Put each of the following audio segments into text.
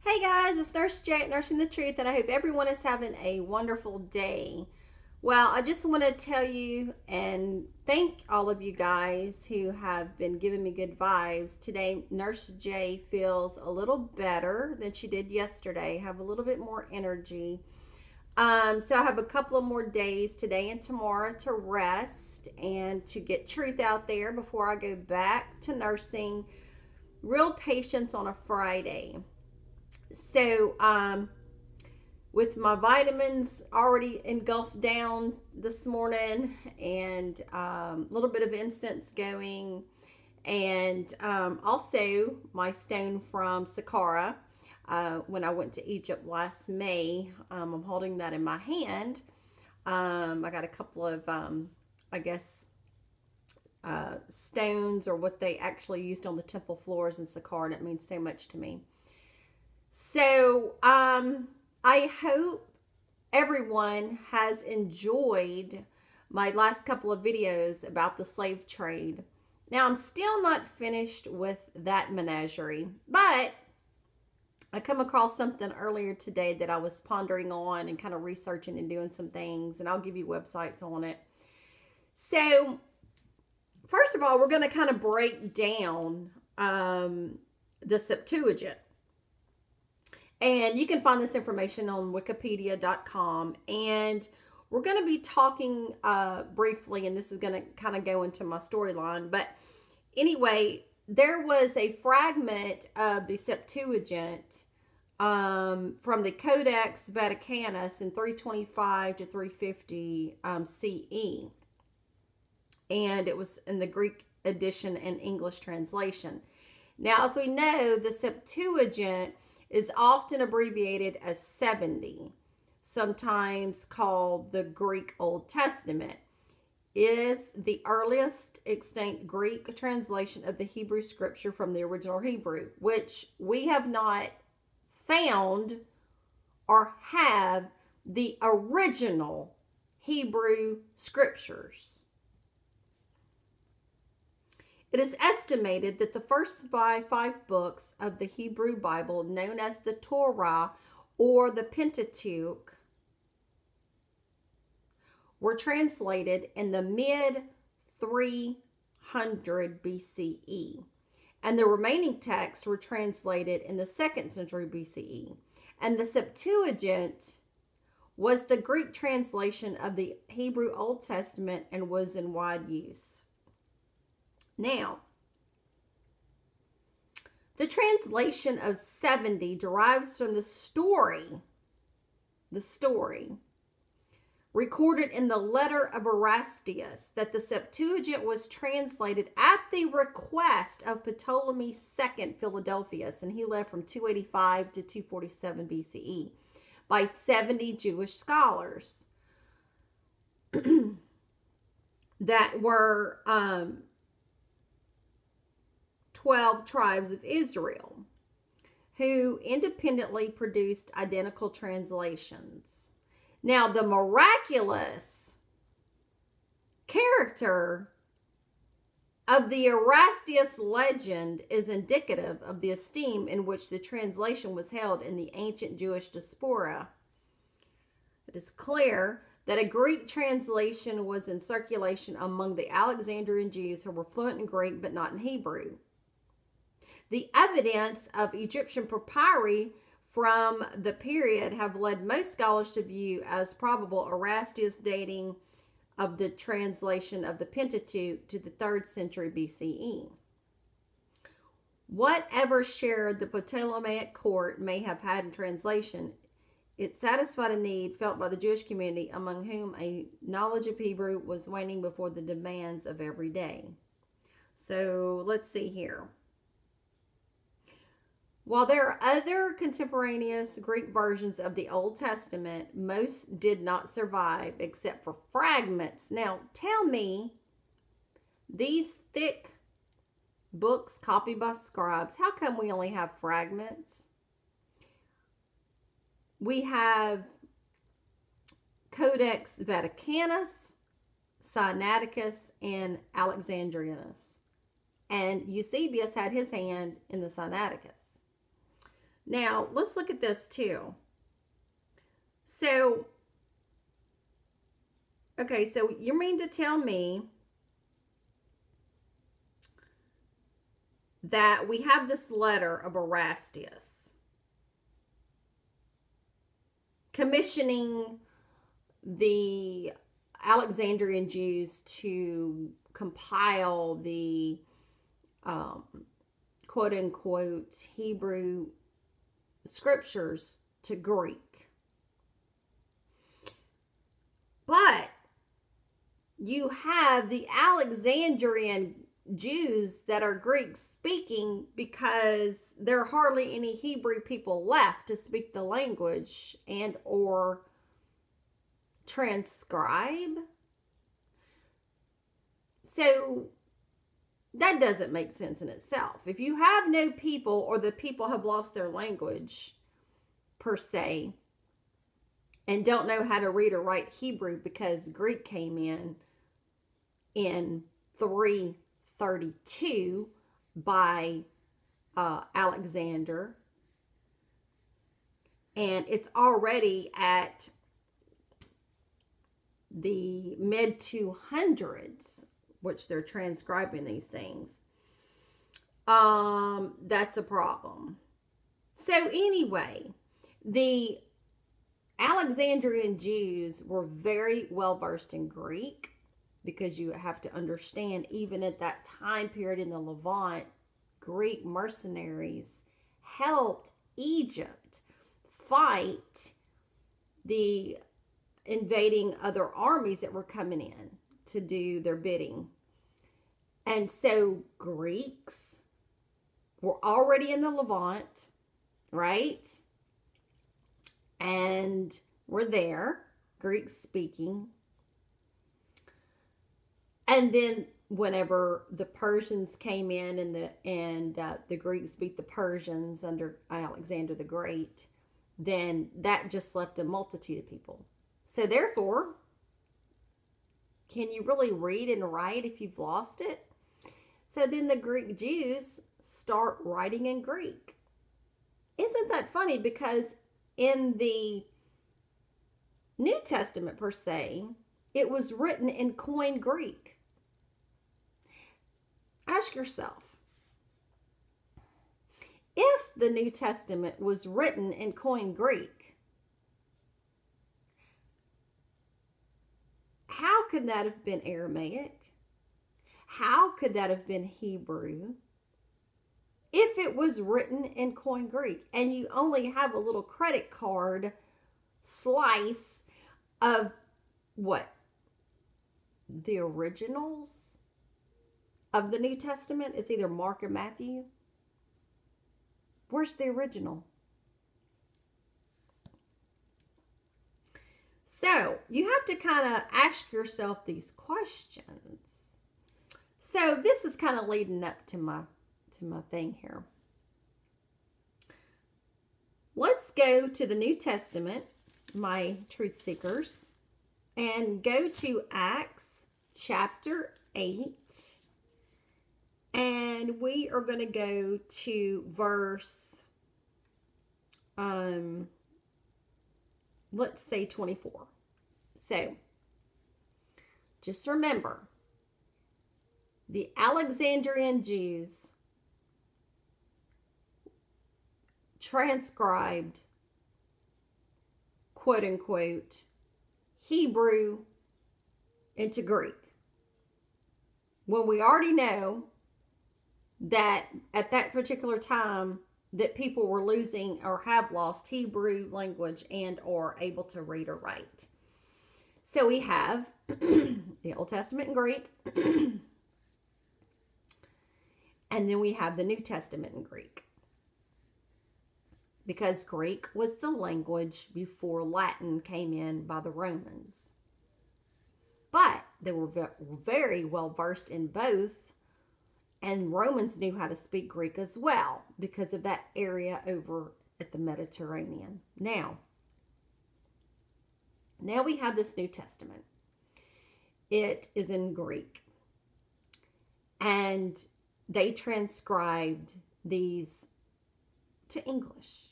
Hey guys, it's Nurse J at Nursing the Truth, and I hope everyone is having a wonderful day. Well, I just want to tell you and thank all of you guys who have been giving me good vibes. Today, Nurse J feels a little better than she did yesterday, have a little bit more energy. So I have a couple of more days today and tomorrow to rest and to get truth out there before I go back to nursing real patients on a Friday. So, with my vitamins already engulfed down this morning and a little bit of incense going, and also my stone from Saqqara when I went to Egypt last May. I'm holding that in my hand. I got a couple of, I guess, stones, or what they actually used on the temple floors in Saqqara, and it means so much to me. So, I hope everyone has enjoyed my last couple of videos about the slave trade. Now, I'm still not finished with that menagerie, but I come across something earlier today that I was pondering on and kind of researching and doing some things, and I'll give you websites on it. So, first of all, we're going to kind of break down the Septuagint. And you can find this information on wikipedia.com. And we're going to be talking briefly, and this is going to kind of go into my storyline. But anyway, there was a fragment of the Septuagint from the Codex Vaticanus in 325 to 350 CE. And it was in the Greek edition and English translation. Now, as we know, the Septuagint is often abbreviated as 70, sometimes called the Greek Old Testament, is the earliest extant Greek translation of the Hebrew scripture from the original Hebrew, which we have not found or have the original Hebrew scriptures. It is estimated that the first 5 books of the Hebrew Bible, known as the Torah or the Pentateuch, were translated in the mid-300 BCE, and the remaining texts were translated in the 2nd century BCE. And the Septuagint was the Greek translation of the Hebrew Old Testament and was in wide use. Now, the translation of 70 derives from the story recorded in the letter of Erastus that the Septuagint was translated at the request of Ptolemy II Philadelphus, and he lived from 285 to 247 BCE, by 70 Jewish scholars that were 12 tribes of Israel, who independently produced identical translations. Now, the miraculous character of the Erastus legend is indicative of the esteem in which the translation was held in the ancient Jewish diaspora. It is clear that a Greek translation was in circulation among the Alexandrian Jews who were fluent in Greek but not in Hebrew. The evidence of Egyptian papyri from the period have led most scholars to view as probable Erastus dating of the translation of the Pentateuch to the 3rd century BCE. Whatever share the Ptolemaic court may have had in translation, it satisfied a need felt by the Jewish community, among whom a knowledge of Hebrew was waning before the demands of every day. So let's see here. While there are other contemporaneous Greek versions of the Old Testament, most did not survive except for fragments. Now, tell me, these thick books copied by scribes, how come we only have fragments? We have Codex Vaticanus, Sinaiticus, and Alexandrinus. And Eusebius had his hand in the Sinaiticus. Now, let's look at this too. So, okay, so you mean to tell me that we have this letter of Erastus commissioning the Alexandrian Jews to compile the quote unquote Hebrew scriptures to Greek. But you have the Alexandrian Jews that are Greek speaking because there are hardly any Hebrew people left to speak the language and or transcribe. So that doesn't make sense in itself. If you have no people, or the people have lost their language per se and don't know how to read or write Hebrew because Greek came in 332 by Alexander, and it's already at the mid 200s, which they're transcribing these things. That's a problem. So anyway, the Alexandrian Jews were very well versed in Greek, because you have to understand, even at that time period in the Levant, Greek mercenaries helped Egypt fight the invading other armies that were coming in to do their bidding. And so Greeks were already in the Levant, right? And were there, Greek speaking. And then whenever the Persians came in and the Greeks beat the Persians under Alexander the Great, then that just left a multitude of people. So therefore, can you really read and write if you've lost it? So then the Greek Jews start writing in Greek. Isn't that funny? Because in the New Testament per se, it was written in Koine Greek. Ask yourself, if the New Testament was written in Koine Greek, how could that have been Aramaic? How could that have been Hebrew if it was written in Koine Greek and you only have a little credit card slice of what? The originals of the New Testament? It's either Mark or Matthew. Where's the original? So you have to kind of ask yourself these questions. So this is kind of leading up to my thing here. Let's go to the New Testament, my truth seekers, and go to Acts chapter 8. And we are going to go to verse, let's say 24. So, just remember, the Alexandrian Jews transcribed, quote unquote, Hebrew into Greek, when we already know that at that particular time that people were losing or have lost Hebrew language and or able to read or write. So we have the Old Testament in Greek, and then we have the New Testament in Greek, because Greek was the language before Latin came in by the Romans. But they were very well versed in both, and Romans knew how to speak Greek as well because of that area over at the Mediterranean. Now we have this New Testament. It is in Greek, and they transcribed these to English.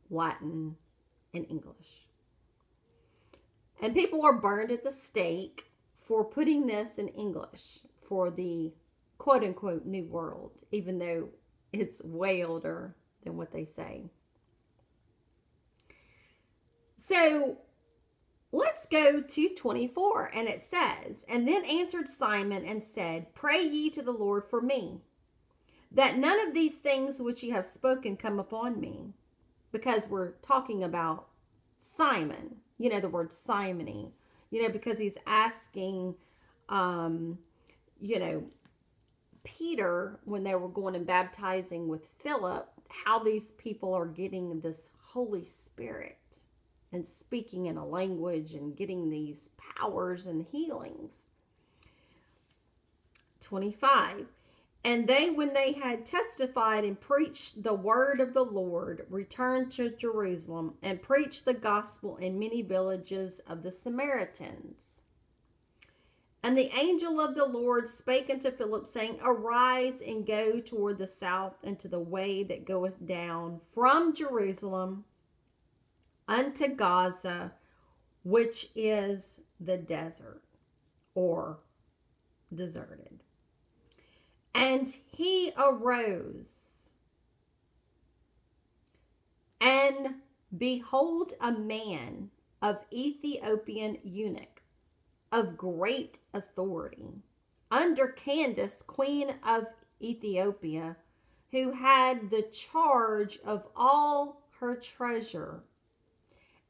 Latin, and English. And people are burned at the stake for putting this in English for the quote unquote New World, even though it's way older than what they say. So let's go to 24, and it says, "And then answered Simon and said, Pray ye to the Lord for me, that none of these things which ye have spoken come upon me." Because we're talking about Simon, you know, the word simony, you know, because he's asking, you know, Peter, when they were going and baptizing with Philip, how these people are getting this Holy Spirit and speaking in a language and getting these powers and healings. 25. "And they, when they had testified and preached the word of the Lord, returned to Jerusalem and preached the gospel in many villages of the Samaritans. And the angel of the Lord spake unto Philip, saying, Arise and go toward the south into the way that goeth down from Jerusalem unto Gaza, which is the desert," or deserted. "And he arose, and behold, a man of Ethiopian eunuch, of great authority, under Candace, queen of Ethiopia, who had the charge of all her treasure,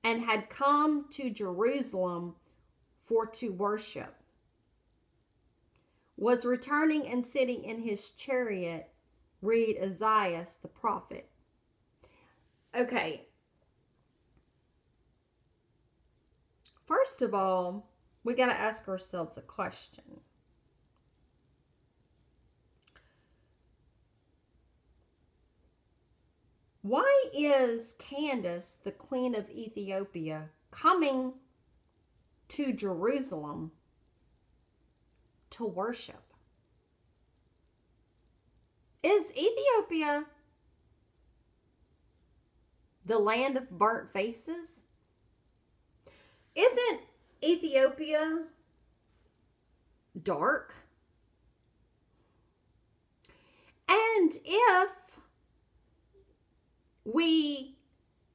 and had come to Jerusalem for to worship, was returning and sitting in his chariot." Read Isaiah the prophet. Okay. First of all, we got to ask ourselves a question. Why is Candace, the queen of Ethiopia, coming to Jerusalem to worship? Is Ethiopia the land of burnt faces? Isn't Ethiopia dark? And if we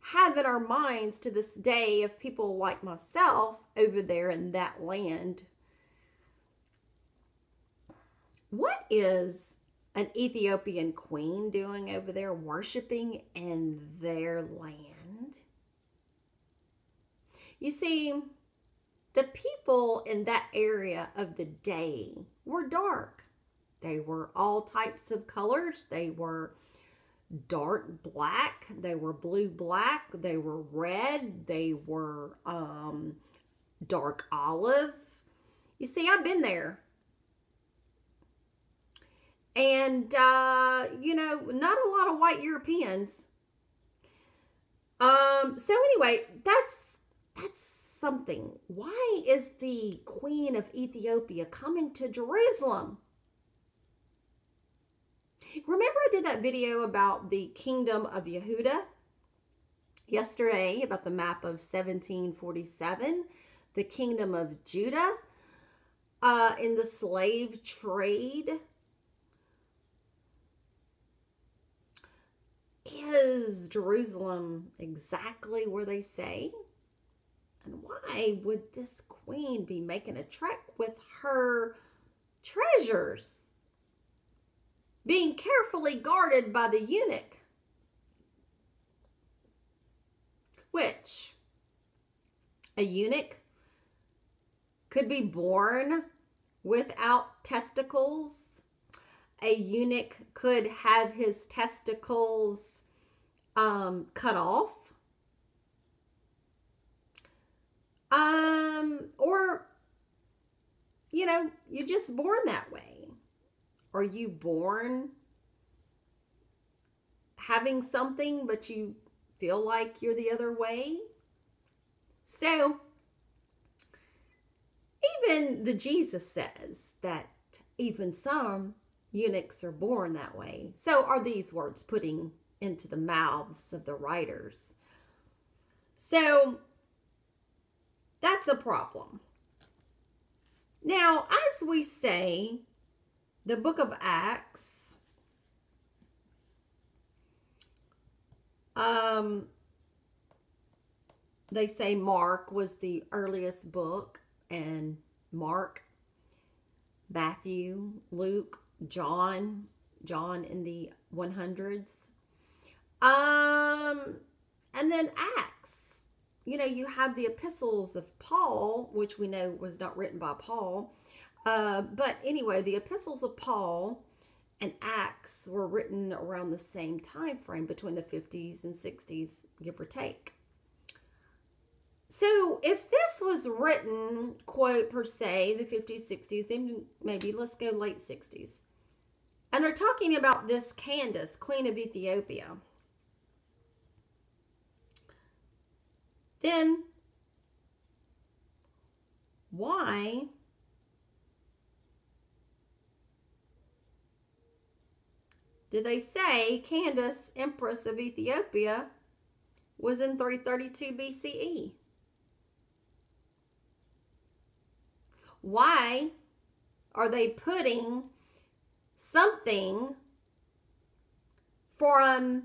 have in our minds to this day of people like myself over there in that land, what is an Ethiopian queen doing over there worshiping in their land? You see, the people in that area of the day were dark. They were all types of colors. They were dark black, they were blue black, they were red, they were dark olive. You see, I've been there. And, you know, not a lot of white Europeans. So anyway, that's something. Why is the queen of Ethiopia coming to Jerusalem? Remember I did that video about the kingdom of Yehuda yesterday, about the map of 1747, the kingdom of Judah in the slave trade. Is Jerusalem exactly where they say? And why would this queen be making a trek with her treasures, being carefully guarded by the eunuch? Which, a eunuch could be born without testicles. A eunuch could have his testicles cut off. Or, you know, you're just born that way. Are you born having something, but you feel like you're the other way? So, even the Jesus says that even some eunuchs are born that way. So are these words putting into the mouths of the writers. So that's a problem. Now, as we say, the book of Acts, they say Mark was the earliest book, and Mark, Matthew, Luke, John in the 100s. And then Acts. You know, you have the epistles of Paul, which we know was not written by Paul. But anyway, the epistles of Paul and Acts were written around the same time frame, between the 50s and 60s, give or take. So if this was written, quote, per se, the 50s, 60s, then maybe let's go late 60s. And they're talking about this Candace, Queen of Ethiopia. Then why did they say Candace, Empress of Ethiopia, was in 332 BCE? Why are they putting something from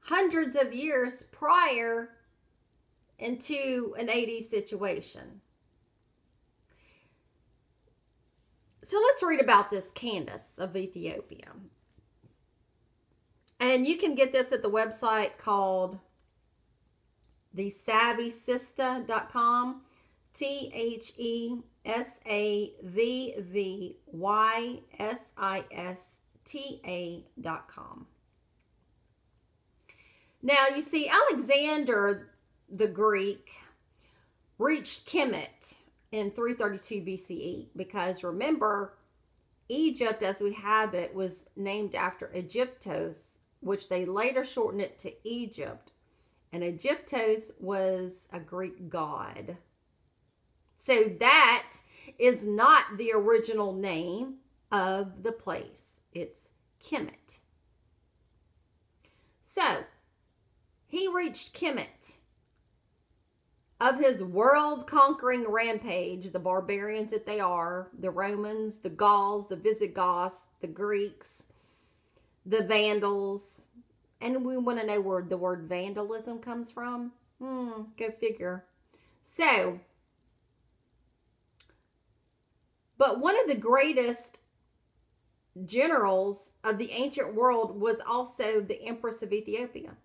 hundreds of years prior into an AD situation? So let's read about this Candace of Ethiopia. And you can get this at the website called thesavvysista.com. THESAVVYSISTA.com. Now, you see, Alexander the Greek reached Kemet in 332 BCE because, remember, Egypt, as we have it, was named after Egyptos, which they later shortened it to Egypt. And Egyptos was a Greek god. So that is not the original name of the place. It's Kemet. So he reached Kemet of his world-conquering rampage, the barbarians that they are, the Romans, the Gauls, the Visigoths, the Greeks, the Vandals. And we want to know where the word vandalism comes from. Go figure. So, but one of the greatest generals of the ancient world was also the Empress of Ethiopia.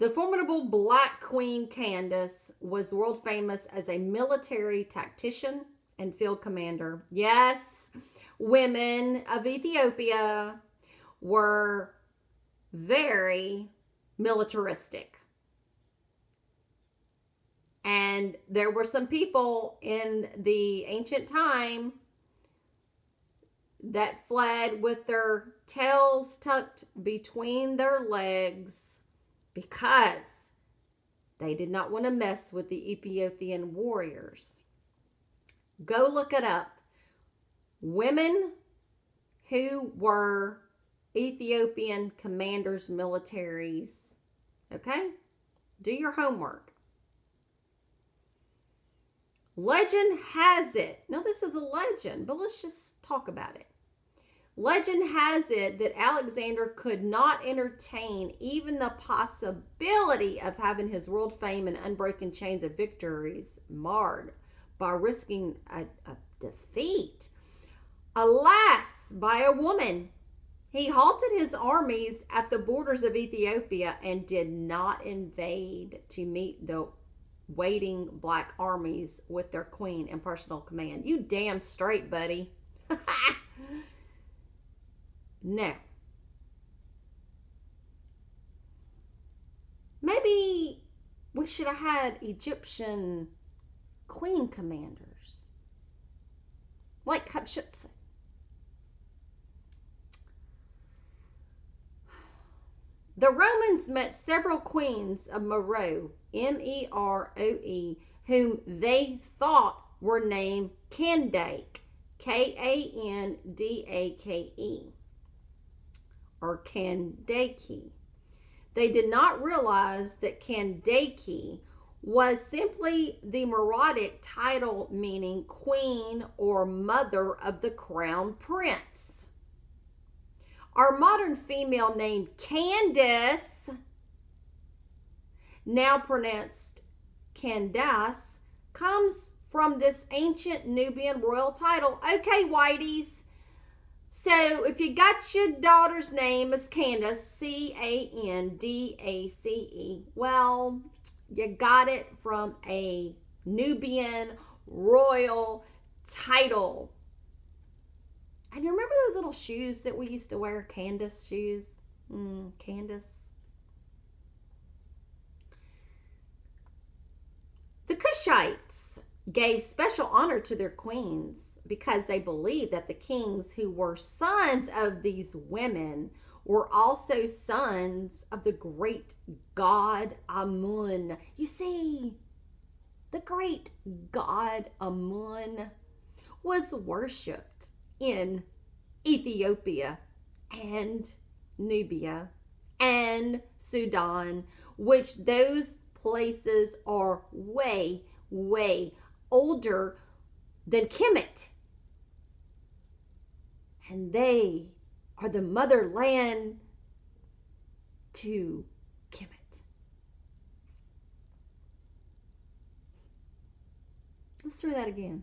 The formidable Black Queen Candace was world famous as a military tactician and field commander. Yes, women of Ethiopia were very militaristic. And there were some people in the ancient time that fled with their tails tucked between their legs because they did not want to mess with the Ethiopian warriors. Go look it up. Women who were Ethiopian commanders, militaries. Okay? Do your homework. Legend has it. Now, this is a legend, but let's just talk about it. Legend has it that Alexander could not entertain even the possibility of having his world fame and unbroken chains of victories marred by risking a defeat. Alas, by a woman. He halted his armies at the borders of Ethiopia and did not invade to meet the waiting black armies with their queen in personal command. You damn straight, buddy. No. Maybe we should have had Egyptian queen commanders like Hatshepsut. The Romans met several queens of Meroe, Meroe, whom they thought were named Candace, Kandake, or Candace. They did not realize that Candace was simply the Meradic title meaning queen or mother of the crown prince. Our modern female named Candace, now pronounced Candace, comes from this ancient Nubian royal title. Okay, whiteys. So if you got your daughter's name as Candace, C-A-N-D-A-C-E, well, you got it from a Nubian royal title. And you remember those little shoes that we used to wear, Candace shoes? Candace. The Cushites gave special honor to their queens because they believed that the kings who were sons of these women were also sons of the great god Amun. You see, the great god Amun was worshipped in Ethiopia and Nubia and Sudan, which those places are way, way older than Kemet. And they are the motherland to Kemet. Let's do that again.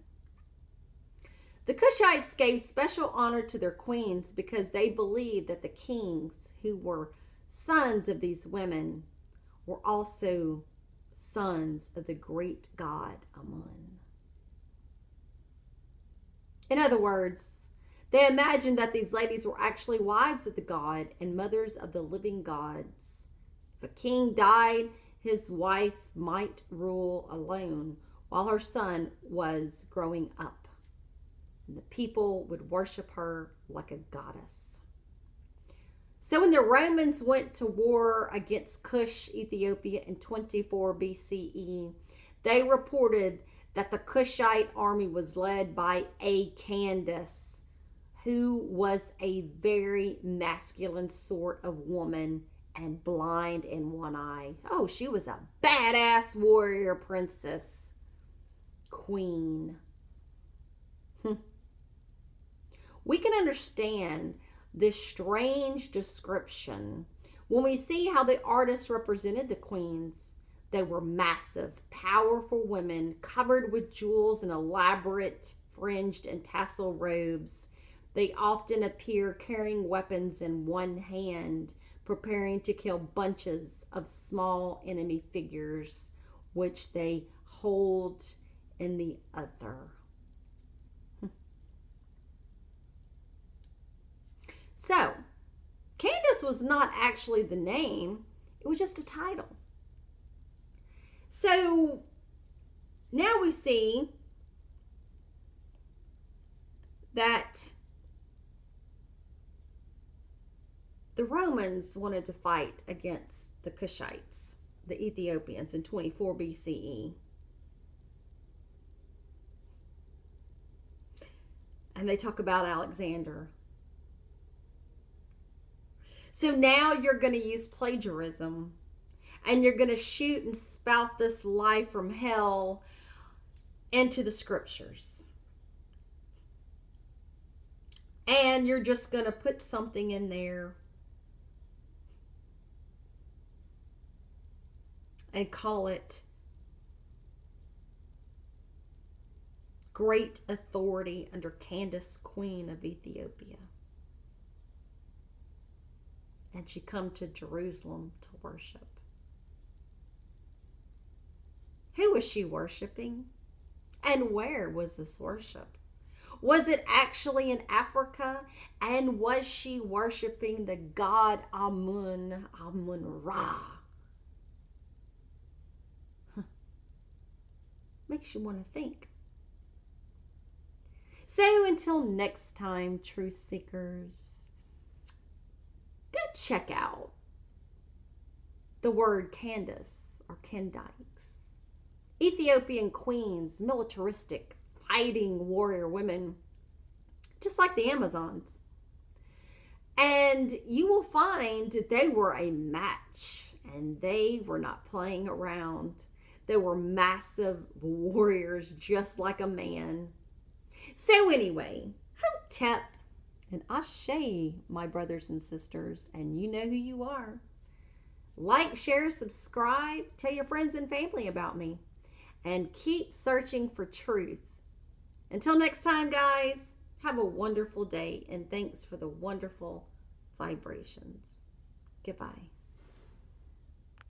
The Cushites gave special honor to their queens because they believed that the kings who were sons of these women were also sons of the great god Amun. In other words, they imagined that these ladies were actually wives of the god and mothers of the living gods. If a king died, his wife might rule alone while her son was growing up. And the people would worship her like a goddess. So when the Romans went to war against Cush, Ethiopia in 24 BCE, they reported that the Cushite army was led by a Candace, who was a very masculine sort of woman and blind in one eye. Oh, she was a badass warrior princess, queen. We can understand this strange description when we see how the artists represented the queens. They were massive, powerful women covered with jewels and elaborate fringed and tassel robes. They often appear carrying weapons in one hand, preparing to kill bunches of small enemy figures, which they hold in the other. So, Candace was not actually the name, it was just a title. So, now we see that the Romans wanted to fight against the Cushites, the Ethiopians, in 24 BCE. And they talk about Alexander. So now you're going to use plagiarism, and you're going to shoot and spout this lie from hell into the scriptures. And you're just going to put something in there and call it great authority under Candace, Queen of Ethiopia. And she come to Jerusalem to worship. Who was she worshiping? And where was this worship? Was it actually in Africa? And was she worshiping the god Amun, Amun-Ra? Makes you want to think. So until next time, truth seekers, go check out the word Candace or Candace. Ethiopian queens, militaristic, fighting warrior women, just like the Amazons. And you will find they were a match, and they were not playing around. They were massive warriors, just like a man. So anyway, Hotep and Ashe, my brothers and sisters, and you know who you are. Like, share, subscribe, tell your friends and family about me, and keep searching for truth. Until next time, guys, have a wonderful day, and thanks for the wonderful vibrations. Goodbye.